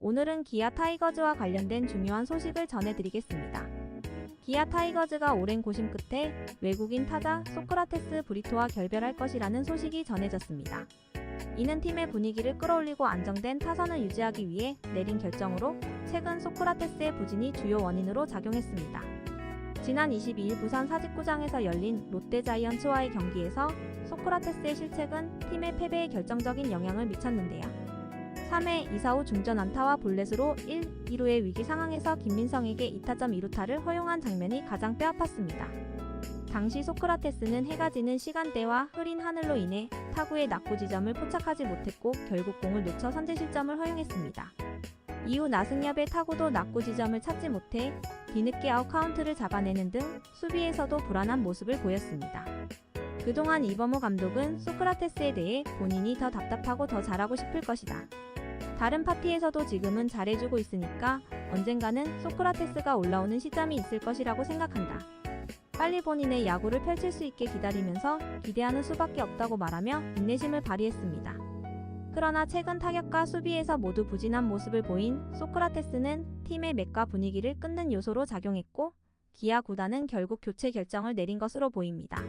오늘은 기아 타이거즈와 관련된 중요한 소식을 전해드리겠습니다. 기아 타이거즈가 오랜 고심 끝에 외국인 타자 소크라테스 브리토와 결별할 것이라는 소식이 전해졌습니다. 이는 팀의 분위기를 끌어올리고 안정된 타선을 유지하기 위해 내린 결정으로 최근 소크라테스의 부진이 주요 원인으로 작용했습니다. 지난 22일 부산 사직구장에서 열린 롯데자이언츠와의 경기에서 소크라테스의 실책은 팀의 패배에 결정적인 영향을 미쳤는데요. 3회 2사후 중전 안타와 볼넷으로 1-2루의 위기 상황에서 김민성에게 2타점 2루타를 허용한 장면이 가장 뼈아팠습니다. 당시 소크라테스는 해가 지는 시간대와 흐린 하늘로 인해 타구의 낙구 지점을 포착하지 못했고 결국 공을 놓쳐 선제 실점을 허용했습니다. 이후 나승엽의 타구도 낙구 지점을 찾지 못해 뒤늦게 아웃 카운트를 잡아내는 등 수비에서도 불안한 모습을 보였습니다. 그동안 이범호 감독은 소크라테스에 대해 본인이 더 답답하고 더 잘하고 싶을 것이다. 다른 파티에서도 지금은 잘해주고 있으니까 언젠가는 소크라테스가 올라오는 시점이 있을 것이라고 생각한다. 빨리 본인의 야구를 펼칠 수 있게 기다리면서 기대하는 수밖에 없다고 말하며 인내심을 발휘했습니다. 그러나 최근 타격과 수비에서 모두 부진한 모습을 보인 소크라테스는 팀의 맥과 분위기를 끊는 요소로 작용했고 기아 구단은 결국 교체 결정을 내린 것으로 보입니다.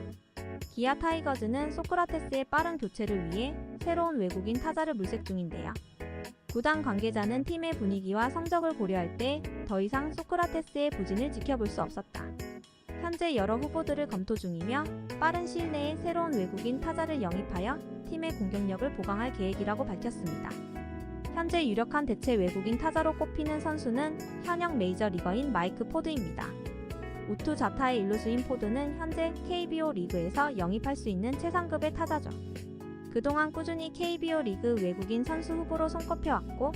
기아 타이거즈는 소크라테스의 빠른 교체를 위해 새로운 외국인 타자를 물색 중인데요. 구단 관계자는 팀의 분위기와 성적을 고려할 때 더 이상 소크라테스의 부진을 지켜볼 수 없었다. 현재 여러 후보들을 검토 중이며 빠른 시일 내에 새로운 외국인 타자를 영입하여 팀의 공격력을 보강할 계획이라고 밝혔습니다. 현재 유력한 대체 외국인 타자로 꼽히는 선수는 현역 메이저리거인 마이크 포드입니다. 우투 좌타의 일루수인 포드는 현재 KBO 리그에서 영입할 수 있는 최상급의 타자죠. 그동안 꾸준히 KBO 리그 외국인 선수 후보로 손꼽혀왔고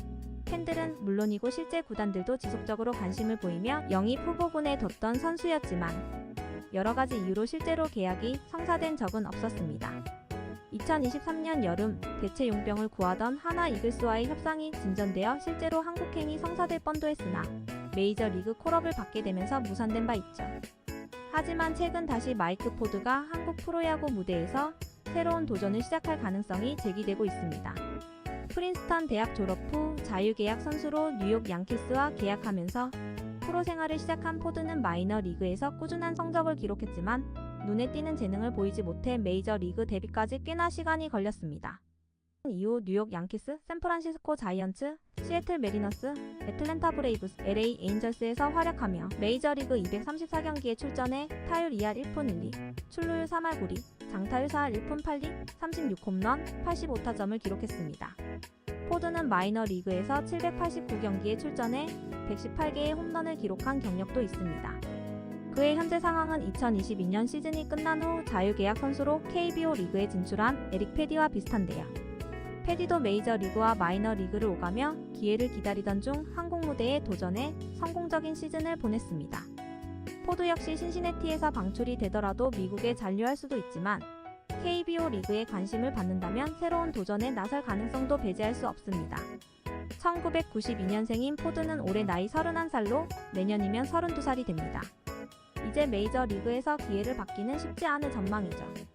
팬들은 물론이고 실제 구단들도 지속적으로 관심을 보이며 영입 후보군에 뒀던 선수였지만 여러가지 이유로 실제로 계약이 성사된 적은 없었습니다. 2023년 여름 대체 용병을 구하던 하나 이글스와의 협상이 진전되어 실제로 한국행이 성사될 뻔도 했으나 메이저리그 콜업을 받게 되면서 무산된 바 있죠. 하지만 최근 다시 마이크 포드가 한국 프로야구 무대에서 새로운 도전을 시작할 가능성이 제기되고 있습니다. 프린스턴 대학 졸업 후 자유계약 선수로 뉴욕 양키스와 계약하면서 프로 생활을 시작한 포드는 마이너 리그에서 꾸준한 성적을 기록했지만 눈에 띄는 재능을 보이지 못해 메이저리그 데뷔까지 꽤나 시간이 걸렸습니다. 이후 뉴욕 양키스, 샌프란시스코 자이언츠, 시애틀 메리너스, 애틀랜타 브레이브스, LA 에인절스에서 활약하며 메이저리그 234경기에 출전해 타율 2할 1푼 1리, 출루율 3할 9리, 장타율 4할 1푼 8리, 36홈런, 85타점을 기록했습니다. 포드는 마이너 리그에서 789경기에 출전해 118개의 홈런을 기록한 경력도 있습니다. 그의 현재 상황은 2022년 시즌이 끝난 후 자유계약 선수로 KBO 리그에 진출한 에릭 패디와 비슷한데요. 패디도 메이저리그와 마이너리그를 오가며 기회를 기다리던 중 한국 무대에 도전해 성공적인 시즌을 보냈습니다. 포드 역시 신시내티에서 방출이 되더라도 미국에 잔류할 수도 있지만 KBO 리그에 관심을 받는다면 새로운 도전에 나설 가능성도 배제할 수 없습니다. 1992년생인 포드는 올해 나이 31살로 내년이면 32살이 됩니다. 이제 메이저리그에서 기회를 받기는 쉽지 않은 전망이죠.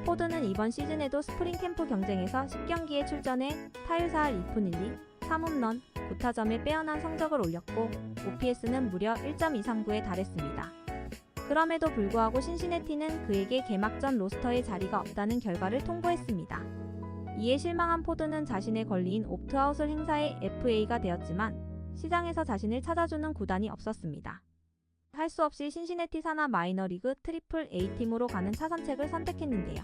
포드는 이번 시즌에도 스프링 캠프 경쟁에서 10경기에 출전해 타율 4할 2푼 1리, 3홈런, 9타점에 빼어난 성적을 올렸고 OPS는 무려 1.239에 달했습니다. 그럼에도 불구하고 신시내티는 그에게 개막전 로스터에 자리가 없다는 결과를 통보했습니다. 이에 실망한 포드는 자신의 권리인 옵트아웃을 행사해 FA가 되었지만 시장에서 자신을 찾아주는 구단이 없었습니다. 할 수 없이 신시내티 산하 마이너리그 트리플 A팀으로 가는 차선책을 선택했는데요.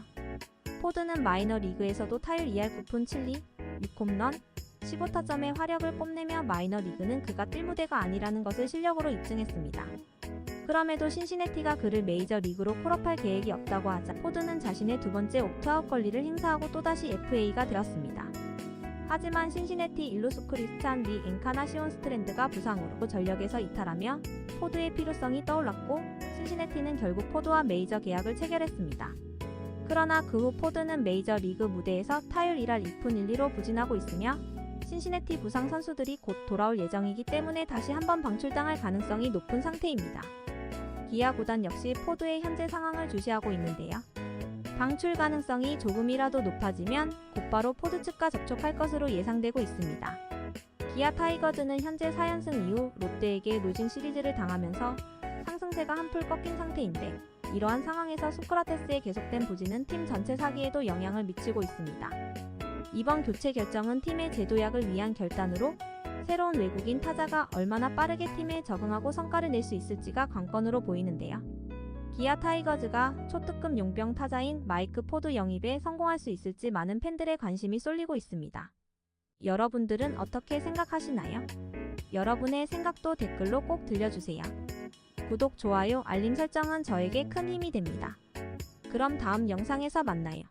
포드는 마이너리그에서도 타율 2할 9푼 7리, 6홈런, 15타점의 화력을 뽐내며 마이너리그는 그가 뛸 무대가 아니라는 것을 실력으로 입증했습니다. 그럼에도 신시내티가 그를 메이저리그로 콜업할 계획이 없다고 하자 포드는 자신의 두 번째 옵트아웃 권리를 행사하고 또다시 FA가 되었습니다. 하지만 신시내티 일루수 크리스찬 리 엔카나시온 스트랜드가 부상으로 전력에서 이탈하며 포드의 필요성이 떠올랐고 신시내티는 결국 포드와 메이저 계약을 체결했습니다. 그러나 그 후 포드는 메이저리그 무대에서 타율 1할 2푼 1리로 부진하고 있으며 신시내티 부상 선수들이 곧 돌아올 예정이기 때문에 다시 한번 방출당할 가능성이 높은 상태입니다. 기아 구단 역시 포드의 현재 상황을 주시하고 있는데요. 방출 가능성이 조금이라도 높아지면 곧바로 포드 측과 접촉할 것으로 예상되고 있습니다. 기아 타이거즈는 현재 4연승 이후 롯데에게 루징 시리즈를 당하면서 상승세가 한풀 꺾인 상태인데, 이러한 상황에서 소크라테스의 계속된 부진은 팀 전체 사기에도 영향을 미치고 있습니다. 이번 교체 결정은 팀의 재도약을 위한 결단으로 새로운 외국인 타자가 얼마나 빠르게 팀에 적응하고 성과를 낼 수 있을지가 관건으로 보이는데요. 기아 타이거즈가 초특급 용병 타자인 마이크 포드 영입에 성공할 수 있을지 많은 팬들의 관심이 쏠리고 있습니다. 여러분들은 어떻게 생각하시나요? 여러분의 생각도 댓글로 꼭 들려주세요. 구독, 좋아요, 알림 설정은 저에게 큰 힘이 됩니다. 그럼 다음 영상에서 만나요.